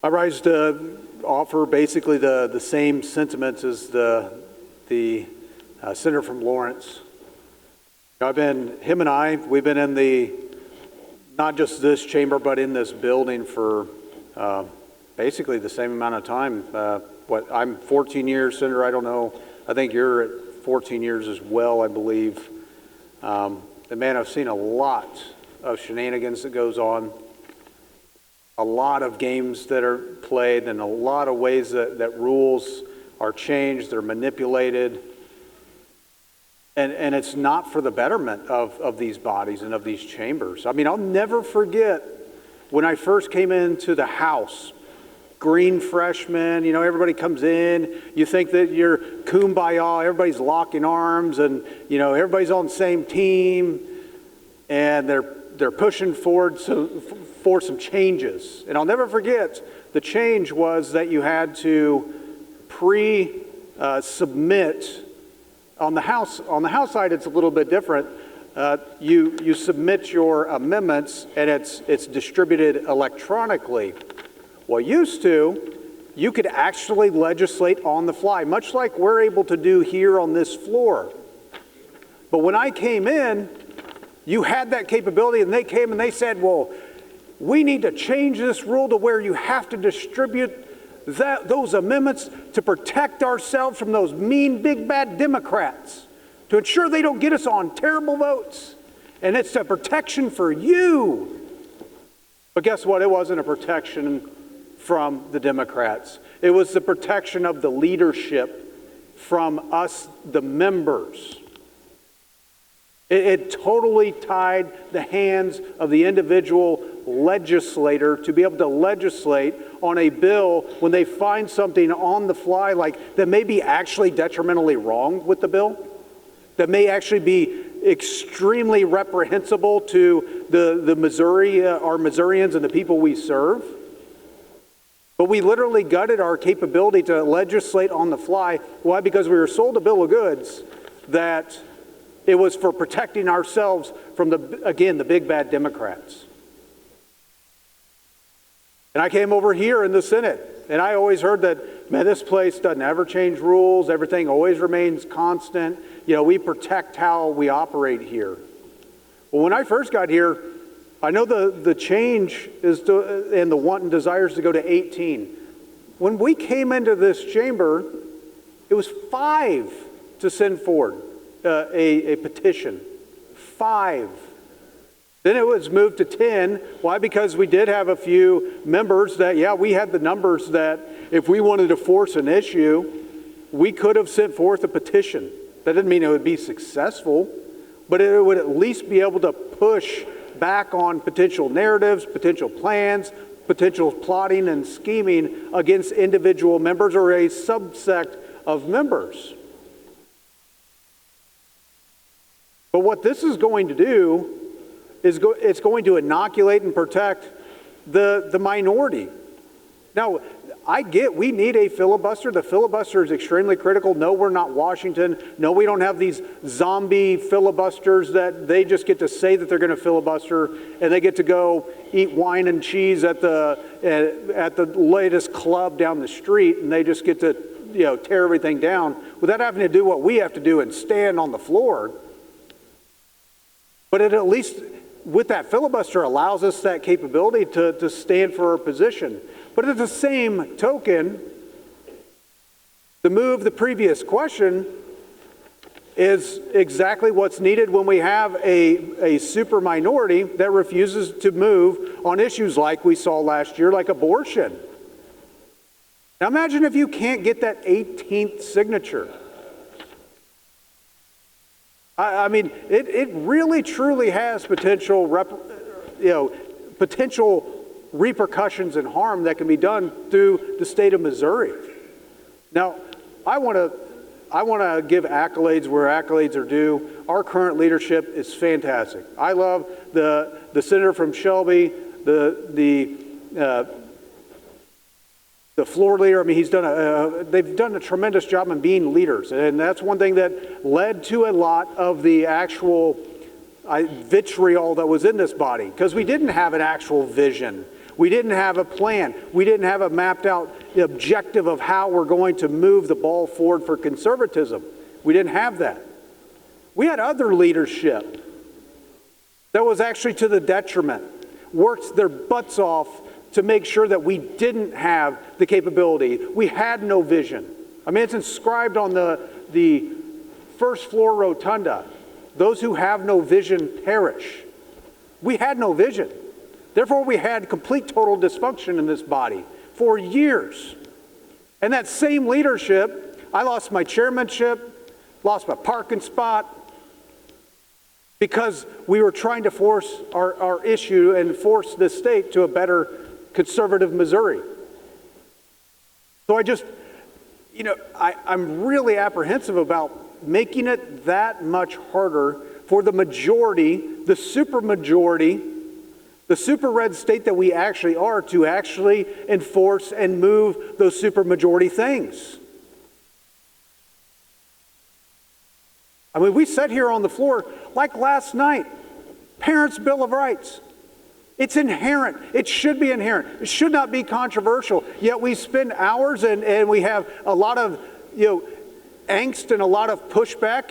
I rise to offer basically the same sentiments as the senator from Lawrence. We've been in the, not just this chamber, but in this building for basically the same amount of time. I'm 14 years, Senator, I don't know. I think you're at 14 years as well, I believe. And man, I've seen a lot of shenanigans that goes on, a lot of games that are played, and a lot of ways that rules are changed, they're manipulated. And it's not for the betterment of these bodies and of these chambers. I mean, I'll never forget when I first came into the House, green freshman, everybody comes in, you think that you're kumbaya, everybody's locking arms, and, everybody's on the same team, and they're pushing forward for some changes. And I'll never forget, the change was that you had to submit. On the House side, it's a little bit different. You submit your amendments, and it's distributed electronically. Well, used to, you could actually legislate on the fly, much like we're able to do here on this floor. But when I came in, you had that capability, and they came and they said, well, we need to change this rule to where you have to distribute those amendments to protect ourselves from those mean, big, bad Democrats, to ensure they don't get us on terrible votes. And it's a protection for you. But guess what? It wasn't a protection from the Democrats. It was the protection of the leadership from us, the members. It totally tied the hands of the individual legislator to be able to legislate on a bill when they find something on the fly like that may be actually detrimentally wrong with the bill, that may actually be extremely reprehensible to the Missouri, our Missourians and the people we serve. But we literally gutted our capability to legislate on the fly. Why? Because we were sold a bill of goods that it was for protecting ourselves from the big bad Democrats. And I came over here in the Senate, and I always heard that, man, this place doesn't ever change rules. Everything always remains constant. We protect how we operate here. Well, when I first got here, I know the change is and the want and desires to go to 18. When we came into this chamber, it was 5 to send forward a petition. 5. Then it was moved to 10. Why? Because we did have a few members that, we had the numbers that if we wanted to force an issue, we could have sent forth a petition. That didn't mean it would be successful, but it would at least be able to push back on potential narratives, potential plans, potential plotting and scheming against individual members or a subsect of members. But what this is going to do is it's going to inoculate and protect the minority. Now, I get we need a filibuster. The filibuster is extremely critical. No, we're not Washington. No, we don't have these zombie filibusters that they just get to say that they're going to filibuster and they get to go eat wine and cheese at the latest club down the street and they just get to tear everything down without having to do what we have to do and stand on the floor. But it at least, with that filibuster, allows us that capability to stand for our position. But at the same token, to move the previous question is exactly what's needed when we have a super minority that refuses to move on issues like we saw last year, like abortion. Now imagine if you can't get that 18th signature. I mean, it really truly has potential repercussions and harm that can be done through the state of Missouri. Now, I want to give accolades where accolades are due. Our current leadership is fantastic. I love the senator from Shelby, the floor leader. I mean, they've done a tremendous job in being leaders, and that's one thing that led to a lot of the actual vitriol that was in this body, because we didn't have an actual vision. We didn't have a plan. We didn't have a mapped out objective of how we're going to move the ball forward for conservatism. We didn't have that. We had other leadership that was actually to the detriment, worked their butts off to make sure that we didn't have the capability. We had no vision. I mean, it's inscribed on the first floor rotunda. Those who have no vision perish. We had no vision. Therefore, we had complete total dysfunction in this body for years. And that same leadership, I lost my chairmanship, lost my parking spot, because we were trying to force our issue and force this state to a better conservative Missouri. So I'm really apprehensive about making it that much harder for the majority, the supermajority, the super red state that we actually are, to actually enforce and move those supermajority things. I mean, we sat here on the floor like last night, Parents' Bill of Rights. It's inherent. It should be inherent. It should not be controversial. Yet we spend hours and we have a lot of angst and a lot of pushback.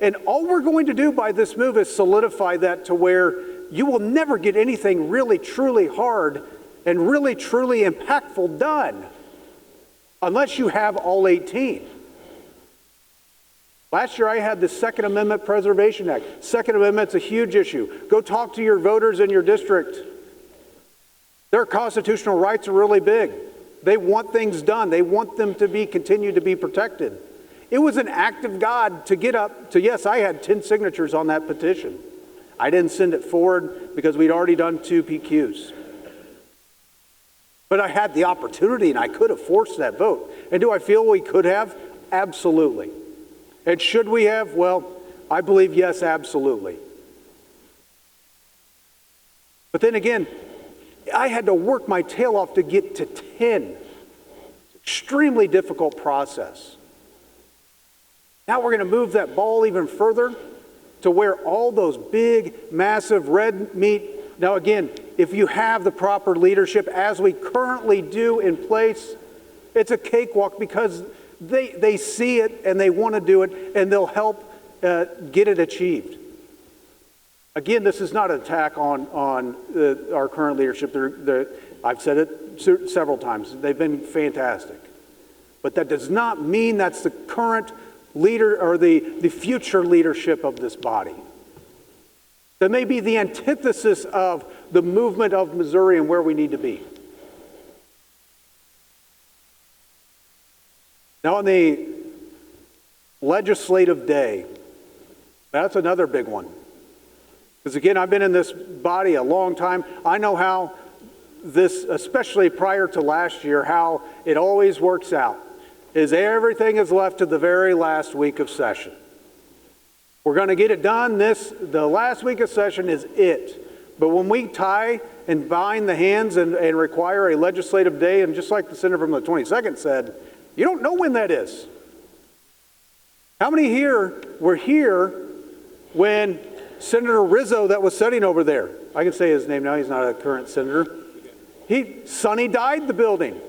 And all we're going to do by this move is solidify that to where you will never get anything really, truly hard and really, truly impactful done unless you have all 18. Last year I had the Second Amendment Preservation Act. Second Amendment's a huge issue. Go talk to your voters in your district. Their constitutional rights are really big. They want things done. They want them to continue to be protected. It was an act of God to get up to, yes, I had 10 signatures on that petition. I didn't send it forward because we'd already done 2 PQs. But I had the opportunity and I could have forced that vote. And do I feel we could have? Absolutely. And should we have? Well, I believe yes, absolutely. But then again, I had to work my tail off to get to 10. Extremely difficult process. Now we're going to move that ball even further to where all those big, massive red meat. Now again, if you have the proper leadership, as we currently do in place, it's a cakewalk because they see it and they want to do it and they'll help get it achieved. Again, this is not an attack on our current leadership. I've said it several times. They've been fantastic. But that does not mean that's the current leader or the future leadership of this body. That may be the antithesis of the movement of Missouri and where we need to be. Now on the legislative day, that's another big one. Because again, I've been in this body a long time. I know how this, especially prior to last year, how it always works out. Is everything is left to the very last week of session. We're going to get it done. The last week of session is it. But when we tie and bind the hands and require a legislative day, and just like the senator from the 22nd said, you don't know when that is. How many here were here when Senator Rizzo that was sitting over there, I can say his name now, he's not a current senator, Sonny died the building.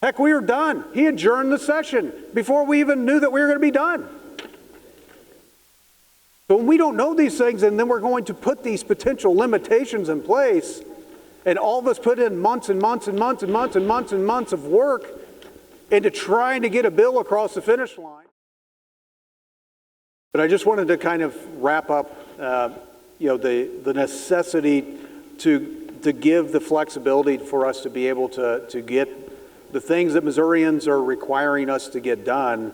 Heck, we were done. He adjourned the session before we even knew that we were going to be done. But when we don't know these things and then we're going to put these potential limitations in place, and all of us put in months and months and months and months and months and months of work into trying to get a bill across the finish line. But I just wanted to kind of wrap up, the necessity to give the flexibility for us to be able to get the things that Missourians are requiring us to get done.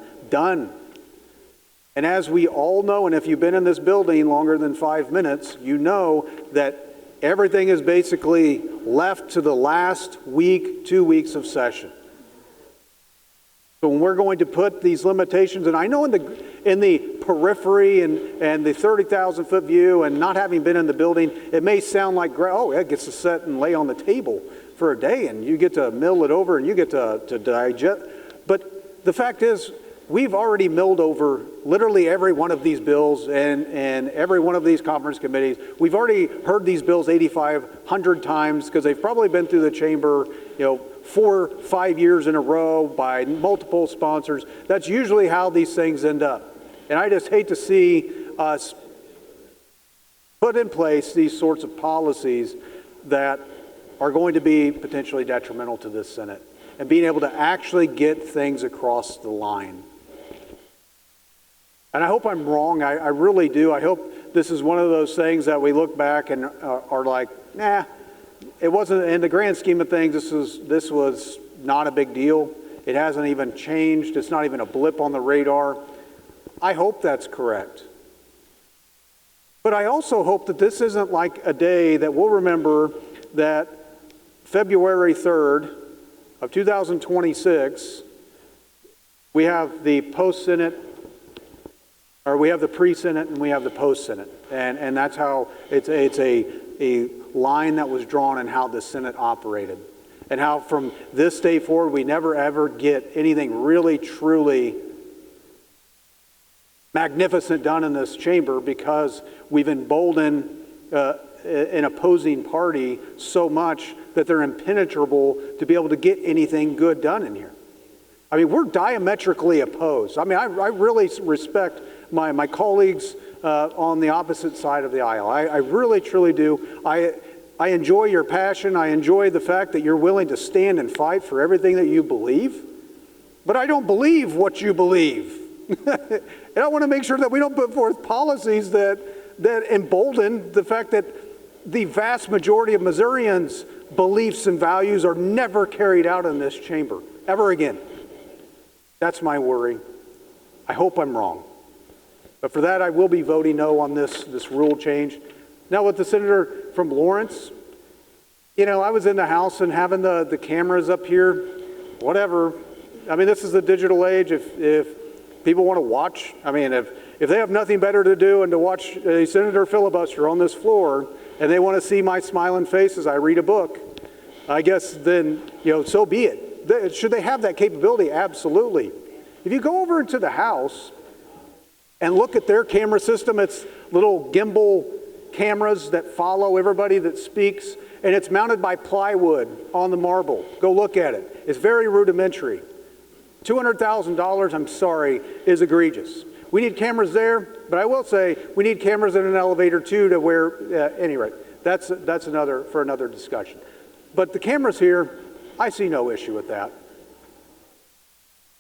And as we all know, and if you've been in this building longer than 5 minutes, you know that everything is basically left to the last week, 2 weeks of session. So when we're going to put these limitations, and I know in the periphery and the 30,000 foot view and not having been in the building, it may sound like, oh, it gets to sit and lay on the table for a day and you get to mill it over and you get to digest. But the fact is, we've already milled over literally every one of these bills and every one of these conference committees. We've already heard these bills 8,500 times because they've probably been through the chamber, 4 or 5 years in a row by multiple sponsors. That's usually how these things end up. And I just hate to see us put in place these sorts of policies that are going to be potentially detrimental to this Senate and being able to actually get things across the line. And I hope I'm wrong. I really do. I hope this is one of those things that we look back and are like, nah, it wasn't, in the grand scheme of things, this was not a big deal. It hasn't even changed. It's not even a blip on the radar. I hope that's correct. But I also hope that this isn't like a day that we'll remember that February 3rd of 2026, we have the post-Senate, or we have the pre-Senate and we have the post-Senate. And that's how it's a line that was drawn in how the Senate operated. And how from this day forward, we never ever get anything really, truly magnificent done in this chamber because we've emboldened an opposing party so much that they're impenetrable to be able to get anything good done in here. I mean, we're diametrically opposed. I mean, I really respect my colleagues on the opposite side of the aisle. I really, truly do. I enjoy your passion. I enjoy the fact that you're willing to stand and fight for everything that you believe. But I don't believe what you believe. And I want to make sure that we don't put forth policies that embolden the fact that the vast majority of Missourians' beliefs and values are never carried out in this chamber, ever again. That's my worry. I hope I'm wrong. But for that, I will be voting no on this rule change. Now, with the senator from Lawrence, I was in the House and having the cameras up here, whatever. I mean, this is the digital age. If people want to watch, I mean, if they have nothing better to do and to watch a senator filibuster on this floor and they want to see my smiling face as I read a book, I guess then, so be it. Should they have that capability? Absolutely. If you go over into the House and look at their camera system, it's little gimbal cameras that follow everybody that speaks, and it's mounted by plywood on the marble. Go look at it. It's very rudimentary. $200,000, I'm sorry, is egregious. We need cameras there, but I will say we need cameras in an elevator too to where, anyway, that's another discussion. But the cameras here, I see no issue with that.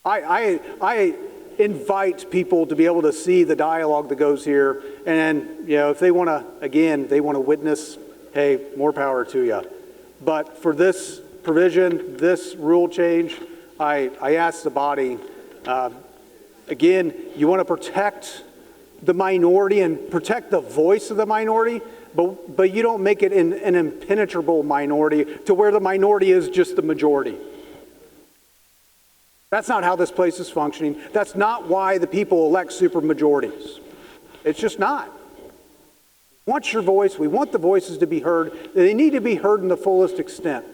I invite people to be able to see the dialogue that goes here, and if they want to witness, hey, more power to you. But for this provision, this rule change, I ask the body, again, you want to protect the minority and protect the voice of the minority, but you don't make it an impenetrable minority to where the minority is just the majority. That's not how this place is functioning. That's not why the people elect supermajorities. It's just not. We want your voice. We want the voices to be heard. They need to be heard in the fullest extent.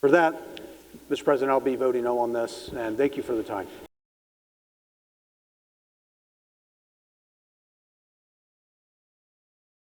For that, Mr. President, I'll be voting no on this, and thank you for the time.